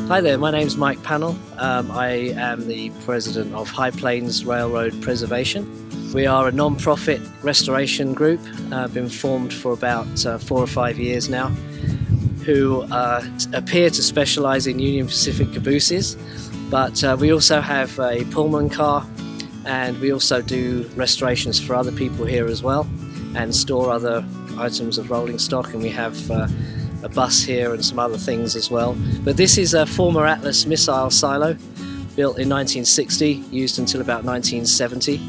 Hi there, my name's Mike Pannell. I am the president of High Plains Railroad Preservation. We are a non-profit restoration group, been formed for about 4 or 5 years now, who appear to specialise in Union Pacific cabooses, but we also have a Pullman car, and we also do restorations for other people here as well, and store other items of rolling stock, and we have a bus here and some other things as well. But this is a former Atlas missile silo, built in 1960, used until about 1970,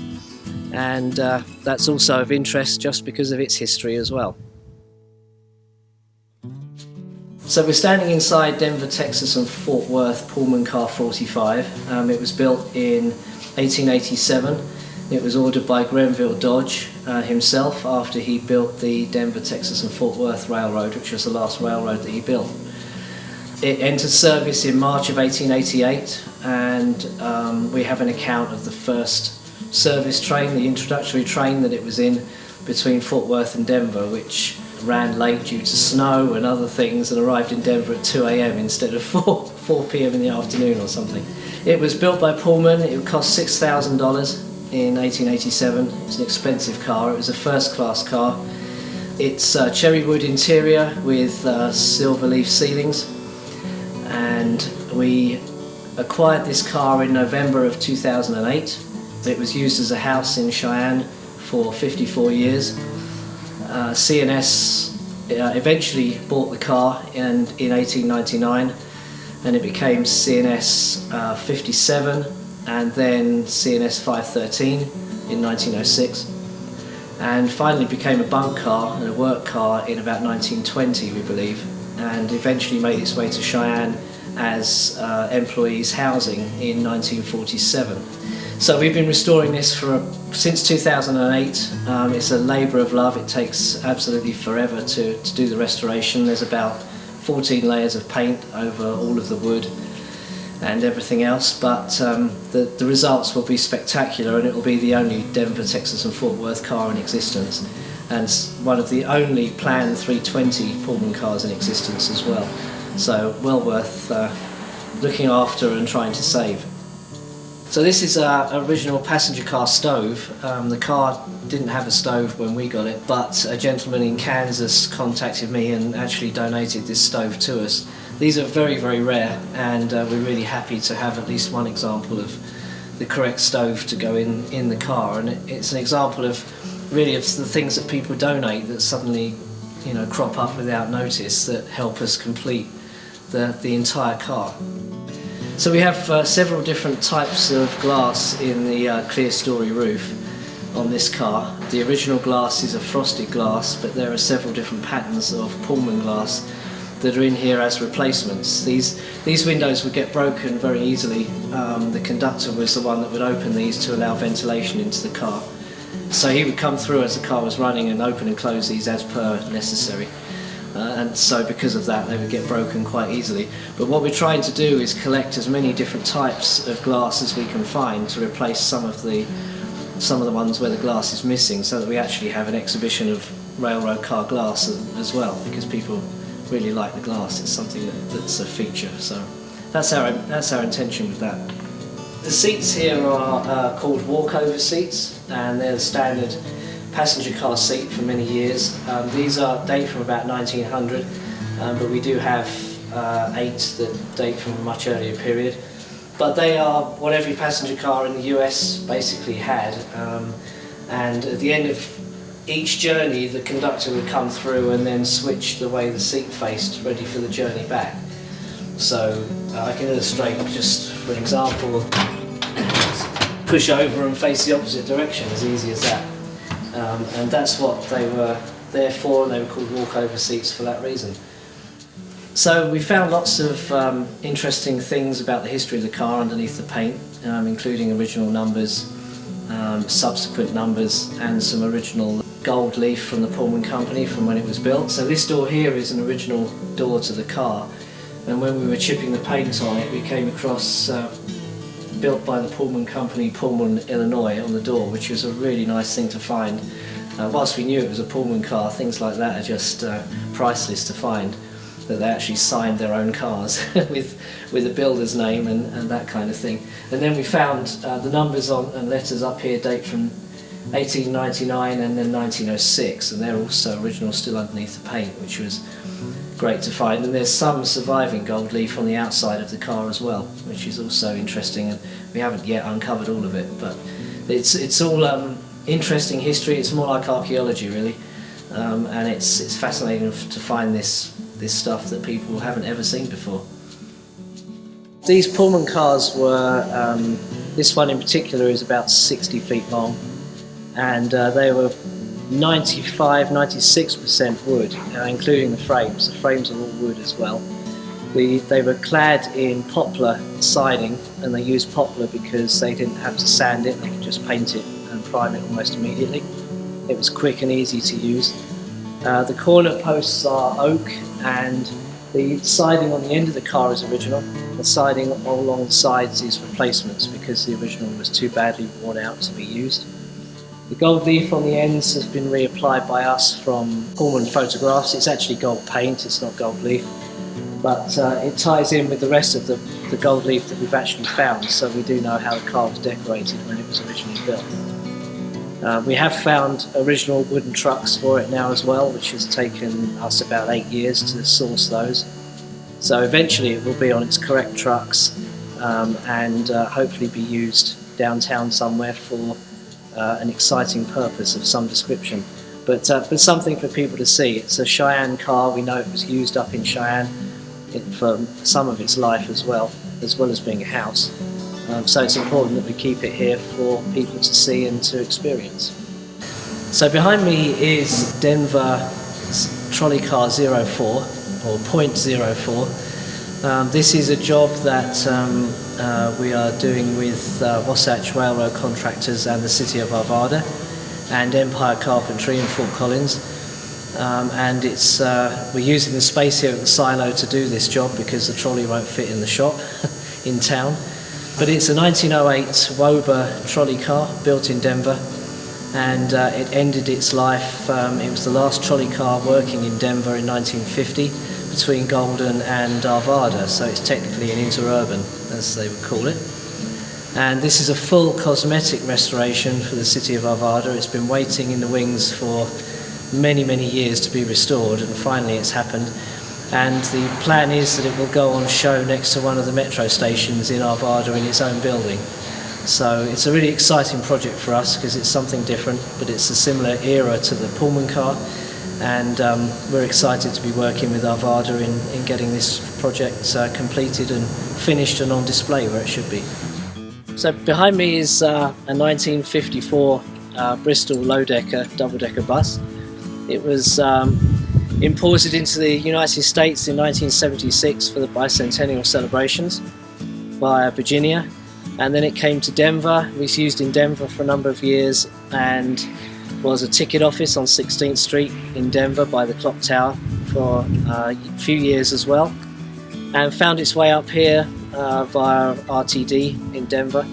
and that's also of interest just because of its history as well. So we're standing inside Denver, Texas and Fort Worth Pullman Car 45. It was built in 1887. It was ordered by Grenville Dodge himself after he built the Denver, Texas and Fort Worth Railroad, which was the last railroad that he built. It entered service in March of 1888, and we have an account of the first service train, the introductory train that it was in between Fort Worth and Denver, which ran late due to snow and other things and arrived in Denver at 2 a.m. instead of 4 p.m. in the afternoon or something. It was built by Pullman. It cost $6,000 in 1887. It's an expensive car. It was a first-class car. It's cherry wood interior with silver leaf ceilings, and we acquired this car in November of 2008. It was used as a house in Cheyenne for 54 years. CNS eventually bought the car in 1899, and it became CNS 57 and then CNS 513 in 1906, and finally became a bunk car and a work car in about 1920, we believe, and eventually made its way to Cheyenne as employees' housing in 1947. So we've been restoring this since 2008. It's a labour of love. It takes absolutely forever to do the restoration. There's about 14 layers of paint over all of the wood and everything else, but the results will be spectacular, and it will be the only Denver, Texas and Fort Worth car in existence, and one of the only planned 320 Pullman cars in existence as well. So well worth looking after and trying to save. So this is our original passenger car stove. The car didn't have a stove when we got it, but a gentleman in Kansas contacted me and actually donated this stove to us. These are very, very rare, and we're really happy to have at least one example of the correct stove to go in the car. And it's an example of really of the things that people donate that suddenly, crop up without notice, that help us complete the entire car. So we have several different types of glass in the clear story roof on this car. The original glass is a frosted glass, but there are several different patterns of Pullman glass that are in here as replacements. These windows would get broken very easily. The conductor was the one that would open these to allow ventilation into the car. So he would come through as the car was running and open and close these as per necessary. And so because of that they would get broken quite easily. But what we're trying to do is collect as many different types of glass as we can find to replace some of the ones where the glass is missing, so that we actually have an exhibition of railroad car glass as well, because people really like the glass. It's something that's a feature, so that's our intention with that. The seats here are called walkover seats, and they're the standard passenger car seat for many years. These date from about 1900, but we do have 8 that date from a much earlier period. But they are what every passenger car in the US basically had, and at the end of each journey the conductor would come through and then switch the way the seat faced, ready for the journey back. So I can illustrate just for an example. Push over and face the opposite direction, as easy as that. And that's what they were there for, and they were called walkover seats for that reason. So we found lots of interesting things about the history of the car underneath the paint, including original numbers, subsequent numbers, and some original gold leaf from the Pullman Company from when it was built. So this door here is an original door to the car, and when we were chipping the paint on it we came across built by the Pullman Company, Pullman, Illinois, on the door, which was a really nice thing to find. Whilst we knew it was a Pullman car, things like that are just priceless to find. that they actually signed their own cars with a builder's name and that kind of thing. And then we found the numbers on and letters up here date from 1899 and then 1906, and they're also original, still underneath the paint, which was great to find. And there's some surviving gold leaf on the outside of the car as well, which is also interesting, and we haven't yet uncovered all of it, but it's all interesting history. It's more like archaeology really, and it's fascinating to find this stuff that people haven't ever seen before. These Pullman cars were, this one in particular is about 60 feet long, and they were 95–96% wood, including the frames. The frames are all wood as well. They were clad in poplar siding, and they used poplar because they didn't have to sand it, they could just paint it and prime it almost immediately. It was quick and easy to use. The corner posts are oak, and the siding on the end of the car is original. The siding along the sides is replacements because the original was too badly worn out to be used. The gold leaf on the ends has been reapplied by us from Pullman photographs. It's actually gold paint, it's not gold leaf, but it ties in with the rest of the gold leaf that we've actually found, so we do know how the car was decorated when it was originally built. We have found original wooden trucks for it now as well, which has taken us about 8 years to source those. So eventually it will be on its correct trucks and hopefully be used downtown somewhere for an exciting purpose of some description. But something for people to see. It's a Cheyenne car. We know it was used up in Cheyenne for some of its life as well as being a house. So it's important that we keep it here for people to see and to experience. So behind me is Denver Trolley Car 04, or .04. This is a job that we are doing with Wasatch Railroad Contractors and the City of Arvada and Empire Carpentry in Fort Collins. And we're using the space here at the silo to do this job because the trolley won't fit in the shop in town. But it's a 1908 Wober trolley car built in Denver, and it ended its life. It was the last trolley car working in Denver in 1950 between Golden and Arvada, so it's technically an interurban, as they would call it. And this is a full cosmetic restoration for the City of Arvada. It's been waiting in the wings for many, many years to be restored, and finally it's happened. And the plan is that it will go on show next to one of the metro stations in Arvada in its own building. So it's a really exciting project for us because it's something different, but it's a similar era to the Pullman car, and we're excited to be working with Arvada in getting this project completed and finished and on display where it should be. So behind me is a 1954 Bristol low-decker, double-decker bus. It was imported into the United States in 1976 for the bicentennial celebrations via Virginia, and then it came to Denver. It was used in Denver for a number of years and was a ticket office on 16th Street in Denver by the clock tower for a few years as well, and found its way up here via RTD in Denver,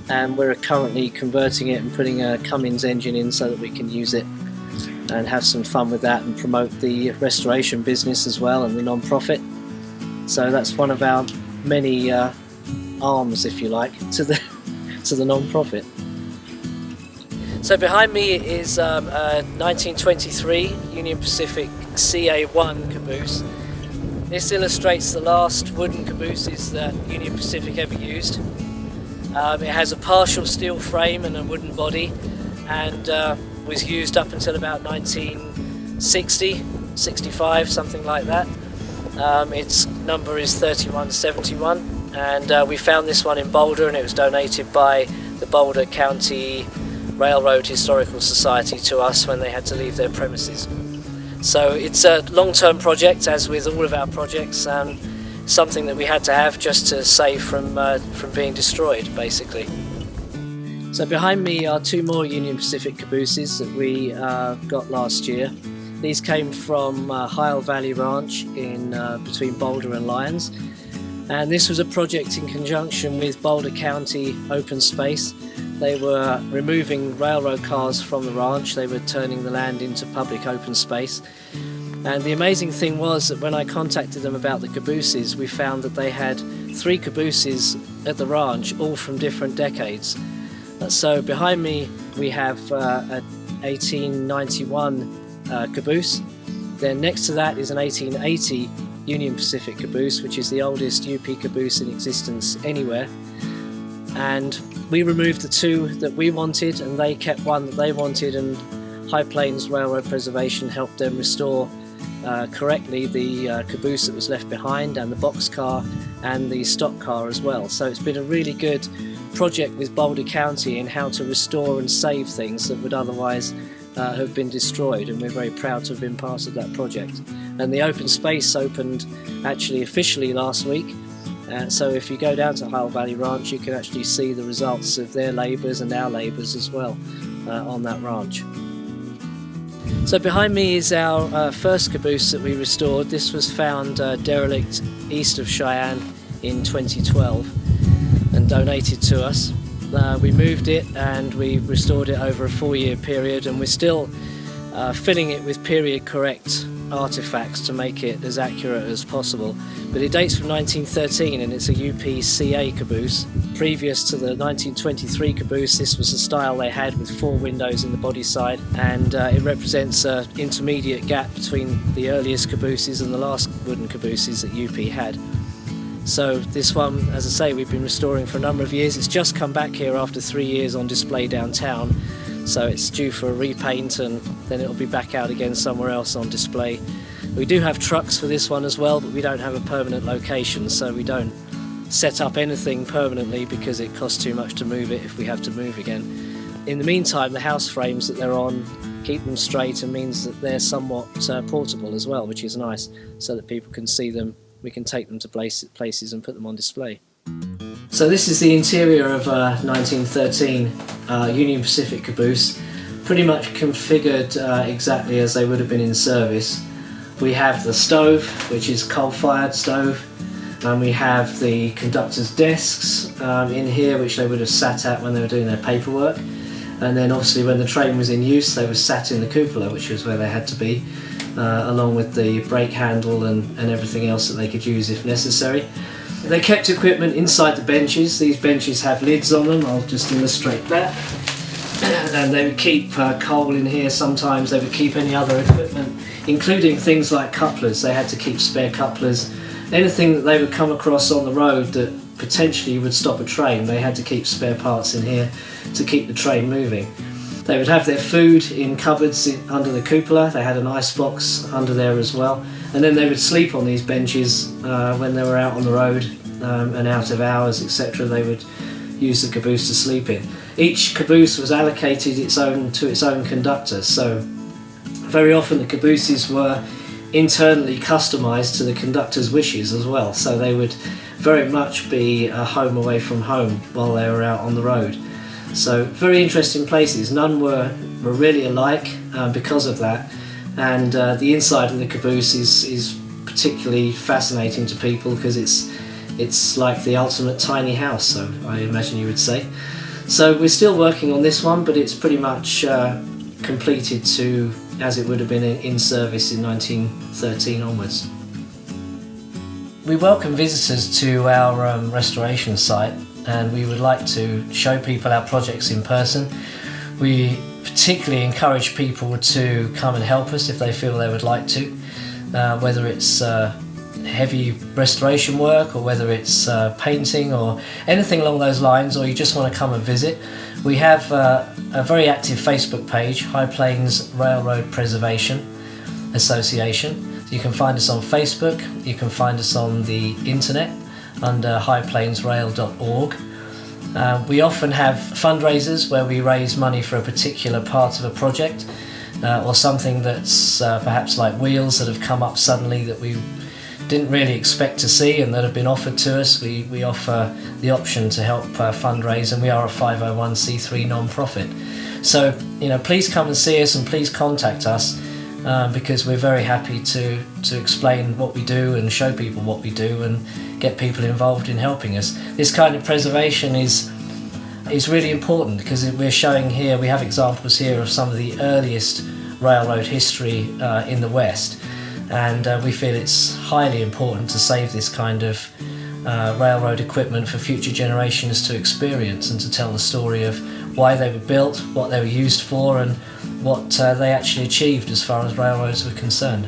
and we're currently converting it and putting a Cummins engine in so that we can use it and have some fun with that and promote the restoration business as well and the non-profit. So that's one of our many arms, if you like, to the non-profit. So behind me is a 1923 Union Pacific CA1 caboose. This illustrates the last wooden cabooses that Union Pacific ever used. It has a partial steel frame and a wooden body, and was used up until about 1960, 65, something like that. Its number is 3171, and we found this one in Boulder, and it was donated by the Boulder County Railroad Historical Society to us when they had to leave their premises. So it's a long-term project, as with all of our projects, something that we had to have just to save from being destroyed, basically. So behind me are two more Union Pacific cabooses that we got last year. These came from Hyle Valley Ranch in between Boulder and Lyons, and this was a project in conjunction with Boulder County Open Space. They were removing railroad cars from the ranch. They were turning the land into public open space. And the amazing thing was that when I contacted them about the Cabooses, we found that they had 3 Cabooses at the ranch, all from different decades. So behind me we have an 1891 Caboose. Then next to that is an 1880 Union Pacific Caboose, which is the oldest UP Caboose in existence anywhere. And we removed the 2 that we wanted, and they kept one that they wanted, and High Plains Railroad Preservation helped them restore correctly the caboose that was left behind, and the boxcar and the stock car as well. So it's been a really good project with Boulder County in how to restore and save things that would otherwise have been destroyed, and we're very proud to have been part of that project. And the open space opened actually officially last week, so if you go down to Hile Valley Ranch you can actually see the results of their labours and our labours as well on that ranch. So behind me is our first caboose that we restored. This was found derelict east of Cheyenne in 2012 and donated to us. We moved it and we restored it over a 4-year period, and we're still filling it with period correct artifacts to make it as accurate as possible. But it dates from 1913 and it's a UPCA caboose. Previous to the 1923 caboose, this was the style they had with 4 windows in the body side, and it represents an intermediate gap between the earliest cabooses and the last wooden cabooses that UP had. So this one, as I say, we've been restoring for a number of years. It's just come back here after 3 years on display downtown, so it's due for a repaint and then it'll be back out again somewhere else on display. We do have trucks for this one as well, but we don't have a permanent location, so we don't set up anything permanently because it costs too much to move it if we have to move again. In the meantime, the house frames that they're on keep them straight and means that they're somewhat portable as well, which is nice, so that people can see them. We can take them to places and put them on display. So this is the interior of a 1913 Union Pacific caboose, pretty much configured exactly as they would have been in service. We have the stove, which is coal-fired stove, and we have the conductors' desks in here, which they would have sat at when they were doing their paperwork. And then obviously when the train was in use, they were sat in the cupola, which was where they had to be, along with the brake handle and everything else that they could use if necessary. They kept equipment inside the benches. These benches have lids on them. I'll just illustrate that. And they would keep coal in here sometimes. They would keep any other equipment, including things like couplers. They had to keep spare couplers. Anything that they would come across on the road that potentially would stop a train, they had to keep spare parts in here to keep the train moving. They would have their food in cupboards under the cupola. They had an ice box under there as well. And then they would sleep on these benches when they were out on the road and out of hours, etc. They would use the caboose to sleep in. Each caboose was allocated to its own conductor, so very often the cabooses were internally customised to the conductor's wishes as well, so they would very much be a home away from home while they were out on the road. So very interesting places. None were really alike because of that, and the inside of the caboose is particularly fascinating to people because it's like the ultimate tiny house, so I imagine you would say. So we're still working on this one, but it's pretty much completed to as it would have been in service in 1913 onwards. We welcome visitors to our restoration site, and we would like to show people our projects in person. We particularly encourage people to come and help us if they feel they would like to, whether it's heavy restoration work or whether it's painting or anything along those lines, or you just want to come and visit. We have a very active Facebook page, High Plains Railroad Preservation Association. You can find us on Facebook, you can find us on the internet under highplainsrail.org. We often have fundraisers where we raise money for a particular part of a project or something that's perhaps like wheels that have come up suddenly that we didn't really expect to see and that have been offered to us. We offer the option to help fundraise, and we are a 501c3 non-profit. So, please come and see us and please contact us because we're very happy to explain what we do and show people what we do and get people involved in helping us. This kind of preservation is is really important because we're showing here, we have examples here of some of the earliest railroad history in the West, and we feel it's highly important to save this kind of railroad equipment for future generations to experience and to tell the story of why they were built, what they were used for, and what they actually achieved as far as railroads were concerned.